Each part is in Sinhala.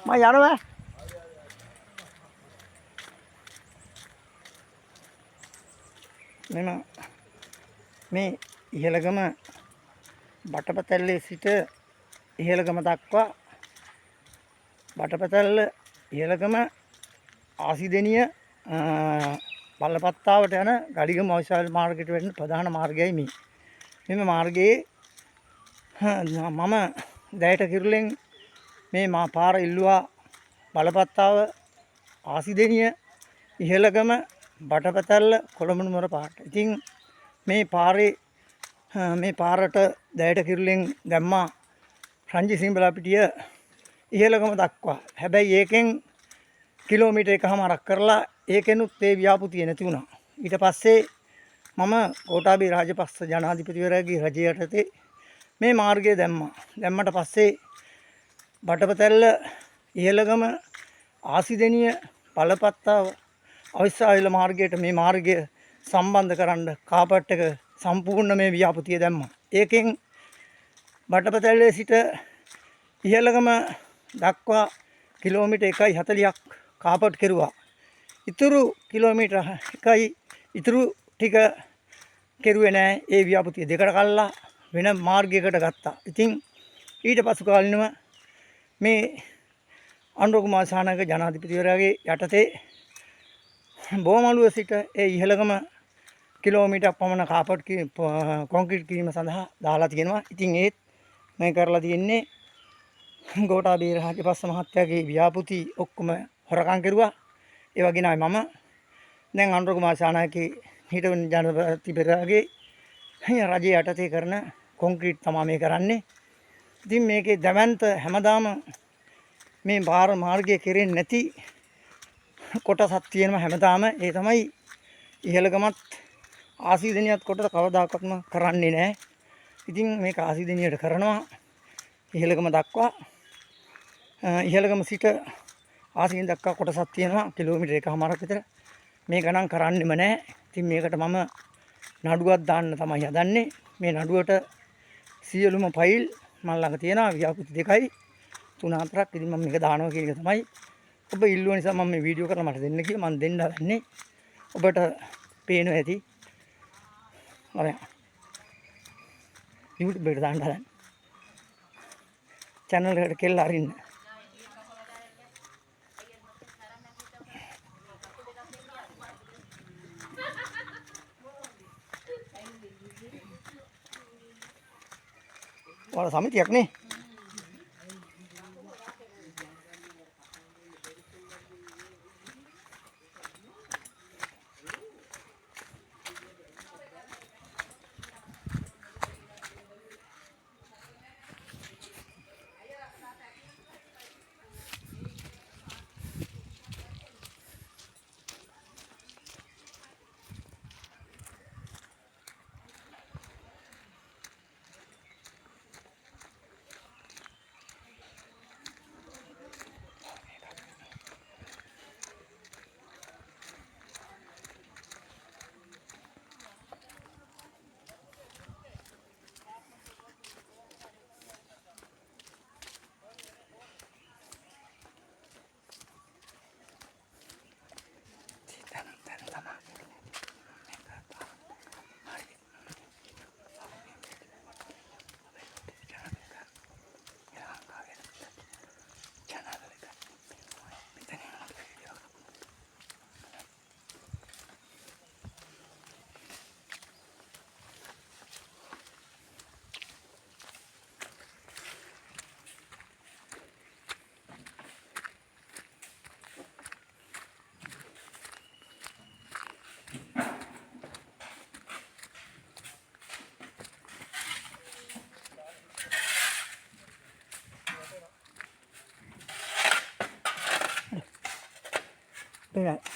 මම යනවා. මෙන්න මේ ඉහළගම බටපතැල්ලේ සිට ඉහළගම දක්වා බටපතැල්ල ඉහළගම ආසිදෙනිය පල්ලපත්තාවට යන ගඩිගම අවශ්‍යල් මාර්ගයට වෙන ප්‍රධාන මාර්ගයයි මේ. මෙම මාර්ගයේ මම දැයට කිරුලෙන් මේ මා පාර ඉල්ලුවා බලපත්තාව ආසිදෙනිය ඉහළගම බටපතැල්ල කොළඹ නුවර පාරට. ඉතින් මේ පාරට දැයට කිරුලෙන් දැම්මා රංජි සිඹලාපිටිය ඉහළගම දක්වා. හැබැයි ඒකෙන් කිලෝමීටර් එකමාරක් කරලා ඒකෙනුත් ඒ ව්‍යාපෘතිය නැති වුණා. ඊට පස්සේ මම ගෝඨාභය රාජපක්ෂ ජනාධිපතිවරයාගේ රජය යටතේ මේ මාර්ගය දැම්මා. දැම්මට පස්සේ බටපතැල්ල ඉහළගම ආසිදෙනිය පළපත්තාව අවශ්‍යයිල මාර්ගයට මේ මාර්ගය සම්බන්ධ කරන්න කාපට් එක සම්පූර්ණ මේ ව්‍යාපෘතිය දැම්මා. ඒකෙන් බටපතැල්ලේ සිට ඉහළගම දක්වා කිලෝමීටර් 1.40ක් කාපට් කෙරුවා. ඉතුරු කිලෝමීටර් 1යි ඉතුරු ටික කෙරුවේ නැහැ. ඒ ව්‍යාපෘතිය දෙකට කල්ලා වෙන මාර්ගයකට ගත්තා. ඉතින් ඊට පසු කාලිනව මේ අනුර කුමාර සානක ජනාධිපතිවරයාගේ යටතේ බෝමළුව සිට ඒ ඉහළගම කිලෝමීටර් පමණ කාපට් කොන්ක්‍රීට් කිරීම සඳහා දාලා තියෙනවා. ඉතින් ඒත් මේ කරලා තියෙන්නේ ගෝඨාභය රාජපක්ෂ මහත්තයාගේ ව්‍යාපෘති ඔක්කොම හොරකම් කෙරුවා. ඒ වගේ නයි මම දැන් අනුර කුමාර සානායකේ හිටවන ජනාධිපතිවරයාගේ රජය යටතේ කරන කොන්ක්‍රීට් තමයි මේ කරන්නේ. ඉතින් මේකේ දැවැන්ත හැමදාම මේ මාර්ගය කෙරෙන්නේ නැති කොටසක් තියෙනවා හැමදාම. ඒ තමයි ඉහළගමත් ආසීදෙනියත් කොටස කවදාකවත්ම කරන්නේ නැහැ. ඉතින් මේක ආසීදෙනියට කරනවා ඉහළගම දක්වා. ඉහළගම සිට ආසීන දක්වා කොටසක් තියෙනවා කිලෝමීටර් 1කමාරක් විතර. මේ ගණන් කරන්නෙම නැහැ. ඉතින් මේකට මම නඩුවක් දාන්න තමයි හදන්නේ. මේ නඩුවට සියලුම ෆයිල් මම ළඟ තියෙනවා. ව්‍යාපෘති 2යි 3 4ක්. ඉතින් මම මේක දානවා කියන එක තමයි ඔබ ඉල්ලුව නිසා මම මේ වීඩියෝ කරලා මට දෙන්න කියලා මම දෙන්න හදන්නේ. ඔබට පේනවා ඇති. අර YouTube එකට දාන්න හදන්නේ. channel එකට කෙල්ල අරින්න. ඔයාලා සමිතියක් නේ?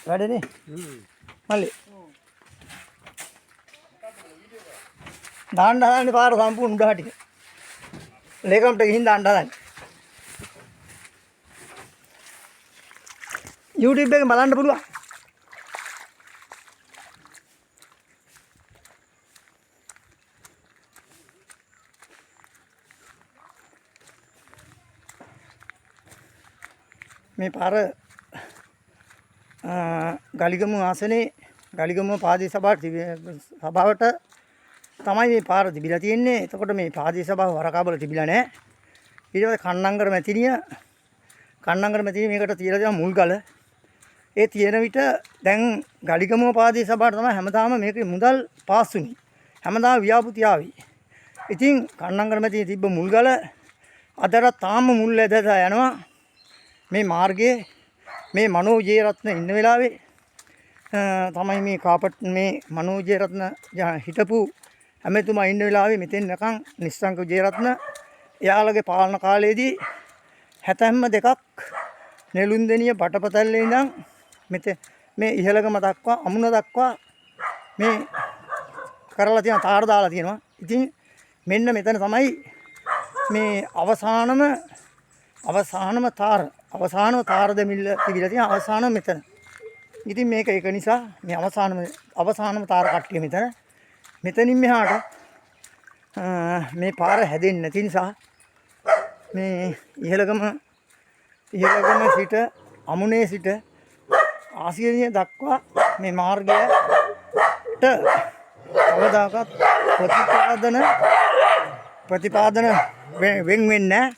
වැඩනේ මල්ලි දාන්න හදන්නේ පාර සම්පූර්ණ උඩ හටික ලේකම්ට ගිහින් දාන්න හදන්නේ YouTube එකෙන් බලන්න පුළුවන්. මේ පාර ගලිගමුව ආසනේ ගලිගමුව පාදී සභාවට තමයි මේ පාර තිබිලා තියෙන්නේ. එතකොට මේ පාදී සභාව වරකාබල තිබිලා නැහැ. ඊට පස්සේ කන්නංගර මැතිණිය මේකට තියලා තියෙන මුල්ගල. ඒ තියෙන විට දැන් ගලිගමුව පාදී සභාවට තමයි හැමදාම මේකේ මුදල් පාස් වුනේ. හැමදාම ව්‍යාපෘති ආවේ. ඉතින් කන්නංගර මැතිණිය තිබ්බ මුල්ගල අදට තාම මුල් ඇදලා යනවා. මේ මාර්ගයේ මේ මනෝජේරත්න ඉන්න වෙලාවේ තමයි මේ කාපට් මේ මනෝජේරත්න හිටපු ඇමතුමා ඉන්න වෙලාවේ මෙතෙන් නිකන් නිස්සංක ජේරත්න එයාලගේ පාලන කාලයේදී 72ක් නෙළුම්දෙනිය බටපතල්ලේ ඉඳන් මේ ඉහළගම දක්වා අමුණ දක්වා මේ කරලා තියෙන තාර දාලා තියෙනවා. ඉතින් මෙන්න මෙතන තමයි මේ අවසානම තාර දෙමිල්ල තිබිලා තියෙන අවසානම මෙතන. ඉතින් මේක ඒක නිසා මේ අවසානම තාර කට්ටිය මෙතනින් මෙහාට මේ පාර හැදෙන්නේ නැති නිසා මේ ඉහළගම සිට අමුණේ සිට ආසියනිය දක්වා මේ මාර්ගයට කවදාකවත් ප්‍රතිපාදන වෙන් වෙන්නේ නැහැ.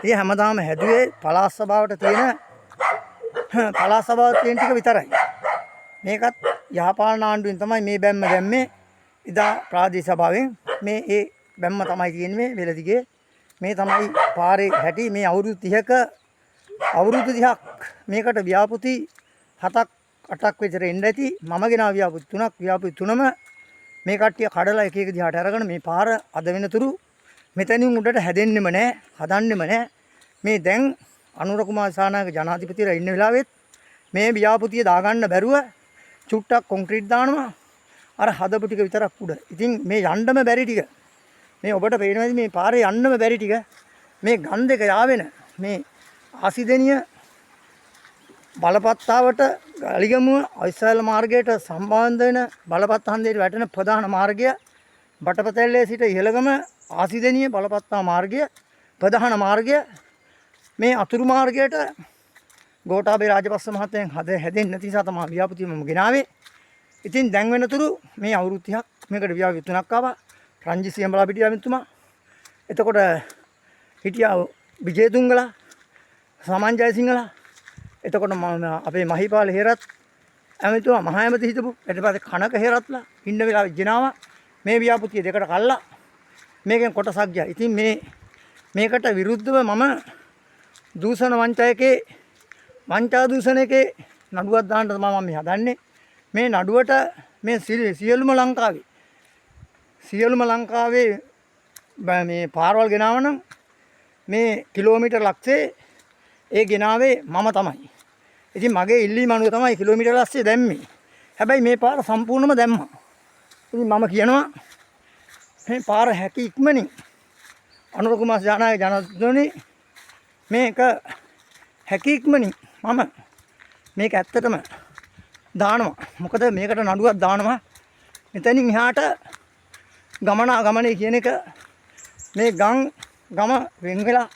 ඒ හැමදාම හැදුවේ පළාත් සභාවට තියෙන ටික විතරයි. මේකත් යහපාලන ආණ්ඩුවෙන් තමයි මේ බැම්ම දැම්මේ. ඉදා ප්‍රාදේශීය සභාවෙන් මේ ඒ බැම්ම තමයි තියෙන්නේ වෙලදිගේ. මේ තමයි පාරේ හැටි. මේ අවුරුදු 30ක් මේකට ව්‍යාපෘති 7ක් 8ක් විතර එන්න ඇති. මම ගෙනා ව්‍යාපෘති 3ක් ව්‍යාපෘති 3ම මේ කට්ටිය කඩලා එක එක දිහාට අරගෙන මේ පාර අද වෙනතුරු මෙතනින් උඩට හැදෙන්නෙම නැහැ, හදන්නෙම නැහැ. මේ දැන් අනුර කුමාර දිසානායක ජනාධිපතිලා ඉන්න වෙලාවෙත් මේ ව්‍යාපෘතිය දාගන්න බැරුව චුට්ටක් කොන්ක්‍රීට් දානවා. අර හදපු ටික විතරක් උඩ. ඉතින් මේ යන්නම බැරි ටික මේ ඔබට පේනවාද මේ පාරේ යන්නම බැරි ටික මේ ගන් දෙක යාවෙන මේ ආසිදෙනිය බලපත්තාවට ගලිගමුව අයිසාල මාර්ගයට සම්බන්ධ වෙන බලපත්ත හන්දියට වැටෙන ප්‍රධාන මාර්ගය බටපතැල්ලේ සිට ඉහළගම ආසිදෙනිය බලපත්තා මාර්ගය ප්‍රධාන මාර්ගය මේ අතුරු මාර්ගයට ගෝඨාභය රාජපක්ෂ මහත්තයන් හැදෙන්නේ නැති නිසා තමයි ව්‍යාපෘතිය මම ගෙනාවේ. ඉතින් දැන් වෙනතුරු මේ අවුරුදු 30ක් මේකට ව්‍යාපෘති 3ක් ආවා. රංජිත් සියඹලා පිටිය ඇමතුමා. එතකොට හිටියා විජේතුංගලා, සමන් ජයසිංහලා. එතකොට අපේ මහිපාල හේරත් ඇමතුමා මහා ඇමති හිටපු. ඊට පස්සේ කනක හේරත්ලා ඉන්න වෙලාවෙ ගෙනාවා. මේ ව්‍යාපෘතිය දෙකට කල්ලා මේකෙන් කොටසක් ගියා. ඉතින් මේකට විරුද්ධව මම දූෂණ වංචා දූෂණයකේ නඩුවක් දාන්න තමයි මම හදන්නේ. මේ නඩුවට මේ සියලුම ලංකාවේ මේ පාරවල් ගෙනාව නම් මේ කිලෝමීටර් ලක්ෂේ ඒ ගෙනාවේ මම තමයි. ඉතින් මගේ ඉල්ලීම අනුව තමයි කිලෝමීටර් ලක්ෂේ දැම්මේ. හැබැයි මේ පාර සම්පූර්ණම දැම්මා. ඉතින් මම කියනවා මේ පාර හැකි ඉක්මනින් අනුර කුමාර දිසානායක ජනාධිපතිතුමනි මේක හැකි ඉක්මනින් මම මේක ඇත්තටම දානවා. මොකද මේකට නඩුවක් දානවා. මෙතනින් එහාට ගමනේ කියන එක මේ ගම වෙන් වෙලා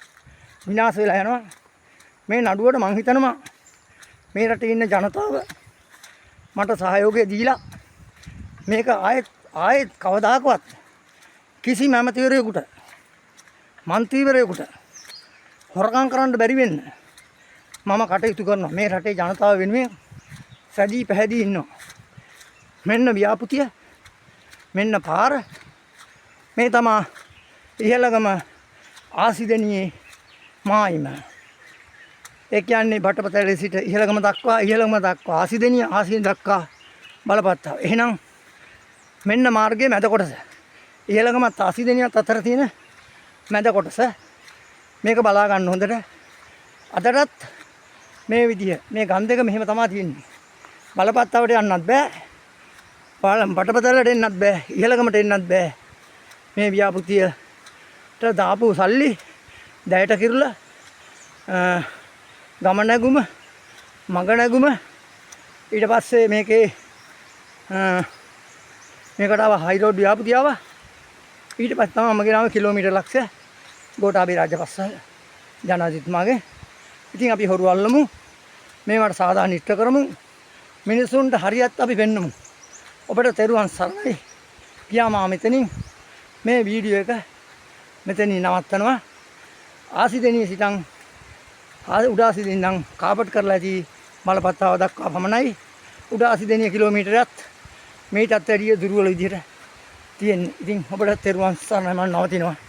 විනාශ වෙලා යනවා. මේ නඩුවට මං හිතනවා මේ රටේ ඉන්න ජනතාව මට සහයෝගය දීලා මේක ආයෙත් කවදාකවත් කිසිම ඇමතිවරයෙකුට මන්ත්‍රීවරයෙකුට හොරකම් කරන්න බැරි වෙන්න මම කටයුතු කරනවා. මේ රටේ ජනතාව වෙනුවෙන් සැදී පැහැදී ඉන්නවා. මෙන්න ව්‍යාපෘතිය, මෙන්න පාර, මේ තමා ඉහළගම ආසිදෙනියේ මායිම. ඒ කියන්නේ බටපතැලේ සිට ඉහළගම දක්වා ආසිදෙනිය දක්වා බලපත්තාව. එහෙනම් මෙන්න මාර්ගයේ මැද කොටස. ඉහළගමත් ආසිදෙනියත් අතර තියෙන මැද කොටස. මේක බලා ගන්න හොඳට. අදටත් මේ විදිය මේ ගන් දෙක මෙහෙම තමයි තියෙන්නේ. බලපත්තාවට යන්නත් බෑ. බටපතැලට එන්නත් බෑ. ඉහළගමට එන්නත් බෑ. මේ ව්‍යාපෘතියට දාපු සල්ලි දැයට කිරුලා ගම නැගුම මග නැගුම ඊට පස්සේ මේකට ආව හයි රෝඩ් ව්‍යාපෘතිය ආවා. ඊට පස්සේ තමයි මම ගෙනාව කිලෝමීටර් ලක්ෂ ගෝඨාභය රාජපක්ෂ ජනාධිපතිතුමාගේ ඉතින් අපි හොරු අල්ලමු. මේවට සාධාරණ ඉෂ්ට කරමු. මිනිසුන්ට හරියට අපි පෙන්නමු. ඔබට තෙරුවන් සරණයි. ගියා මා මෙතනින් මේ වීඩියෝ එක මෙතනින් නවත්තනවා. ආසිදෙනිය සිටන් උඩාසිදෙනිය ඉඳන් කාපට් කරලා ඇති මලපත්තාව දක්වා පමණයි. උඩාසිදෙනිය කිලෝමීටරයක් මේටත් වැඩිය දුර්වල විදිහට තියෙන්නේ. ඉතින් ඔබට තෙරුවන් සරණයි. මම නවතිනවා.